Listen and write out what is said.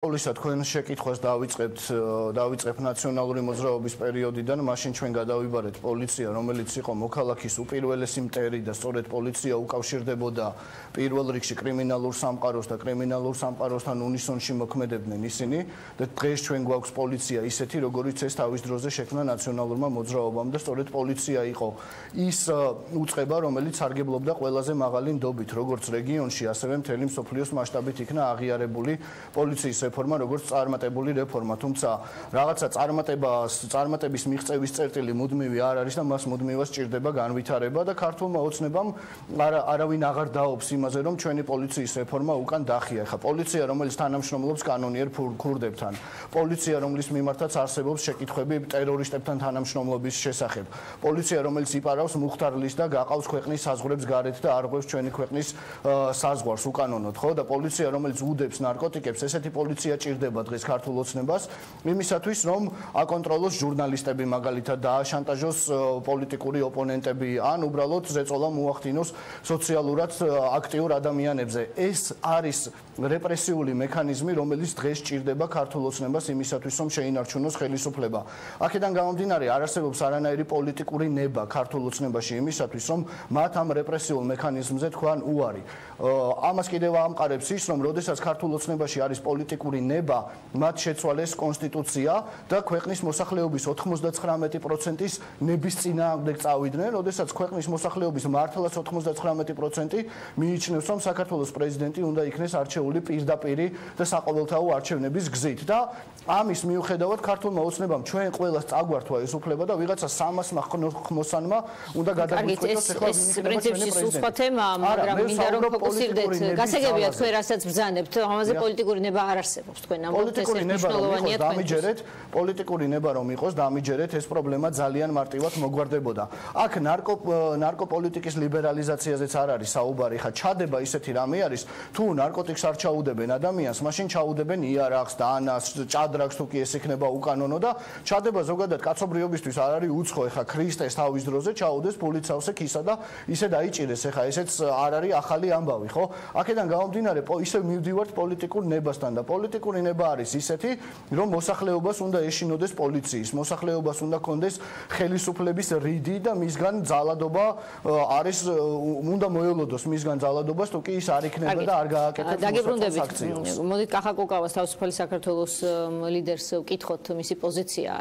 Პოლისა თქვენ შეკითხვას დავიწყებთ ნაციონალური მოძრაობის პერიოდიდან, მაშინ ჩვენ გადავიბარეთ პოლიცია, რომელიც იყო მოქალაქის უპირველესი მტერი და სწორედ პოლიცია უკავშირდებოდა პირველ რიგში კრიმინალურ სამყაროს და კრიმინალურ სამყაროსთან უნისონში მოქმედებდნენ ისინი და დღეს ჩვენ გვაქვს პოლიცია ისეთი, როგორიც ეს თავის დროზე შექმნა ნაციონალურმა მოძრაობამ და სწორედ პოლიცია იყო ის უწყება, რომელიც სარგებლობდა ყველაზე მაღალი ნდობით, როგორც რეგიონში, ასევე მთელი მსოფლიოს მასშტაბით იქნა აღიარებული პოლიციის რეფორმა, როგორც წარმატებული რეფორმა, თუმცა რაღაცა წარმატების მიღწევის წერტილი მუდმივი არ არის და მას მუდმივად სჭირდება განვითარება და ქართულმა ოცნებამ არავინ აღარ დაობს იმაზე, რომ ჩვენი პოლიციის რეფორმა უკან დახია. ეხლა პოლიცია, რომელიც თანამშრომლობს კანონიერ ქურდებთან, პოლიცია, რომლის მიმართაც არსებობს შეკითხვები ტერორისტებთან თანამშრომლობის შესახებ, პოლიცია, რომელიც იპარავს მუხტარლის და გაყავს ქვეყნის საზღვრებს გარეთ და არღვევს ჩვენი ქვეყნის საზღვარს უკანონოდ, ხო? და პოლიცია, რომელიც უდებს ნარკოტიკებს, ესეთი პოლიცია ჭირდება დღეს ქართულ ოცნებას იმისათვის, რომ აკონტროლოს ჟურნალისტები, მაგალითად დააშანტაჟოს პოლიტიკური ოპონენტები, ან უბრალოდ ზეწოლა მოახდინოს სოციალურად აქტიურ ადამიანებზე. ეს არის რეპრესიული მექანიზმი, რომელიც დღეს ჭირდება ქართულ ოცნებას იმისათვის, რომ შეინარჩუნოს ხელისუფლება. აქედან გამომდინარე, არ არსებობს არანაირი პოლიტიკური ნება ქართულ ოცნებაში იმისათვის, რომ მათ ამ რეპრესიულ მექანიზმზე თქვან უარი. ამას კიდევ ამყარებს ის, რომ როდესაც ქართულ ოცნებაში არის პოლიტიკური ნება, მათ შეცვალეს კონსტიტუცია და ქვეყნის მოსახლეობის 99%-ის ნების წინააღმდეგ წავიდნენ, როდესაც ქვეყნის მოსახლეობის მართლაც 99% მიიჩნევს, რომ საქართველოს პრეზიდენტი უნდა იქნეს არჩეული პირდაპირი და საყოველთაო არჩევნების გზით და ამის მიუხედავად ქართულმა ოცნებამ ჩვენ ყველას წაგვართვა ეს უფლება და ვიღაცა 300-მა ხმოსანმა უნდა გადაგვიწყვეტოს ახლა პრინციპში სხვა თემაა, მაგრამ მინდა რომ ფოკუსირდეთ. გასაგებია თქვენ რასაც ბრძანებთ, ამაზე პოლიტიკური ნება არ არსებობს თქვენ ამბობთ, ეს მნიშვნელოვანია თქვენთვის. პოლიტიკური ნება რომ იყოს, დამიჯერეთ, ეს პრობლემა ძალიან მარტივად მოგვარდებოდა. აქ ნარკოპოლიტიკის ლიბერალიზაციაზეც არ არის საუბარი, ხა ჩადება ისეთი რამე არის, თუ ნარკოტიკს არ ჩაუდებენ ადამიანს, მაშინ ჩაუდებენ იარაღს, დანას, ჭადრაკს თუ კი ეს იქნება უკანონო და ჩადება ზოგადად კაცობრიობისთვის არ არის უცხო, ხა ქრისტეს თავის დროზე ჩაუდეს ფულიცავსე ქისა და ისე დაიჭირეს, ხა ესეც არ არის ახალი ამბავი, ხო? აქედან გამომდინარე, ისე მივდივართ პოლიტიკურ ნებასთან და პოლიტიკური ნება არის ისეთი, რომ მოსახლეობას უნდა ეშინოდეს პოლიციის, მოსახლეობას უნდა კონდეს ხელისუფლების რიდი და მისგან ძალადობა არის, უნდა მოელოდოს მისგან ძალადობას, თუ კი ის არ იქნება და არ გააკეთებს დაგებრუნდებით. მოდით კახა კოკავას თავისუფალი საქართველოს ლიდერს ვკითხოთ მისი პოზიცია.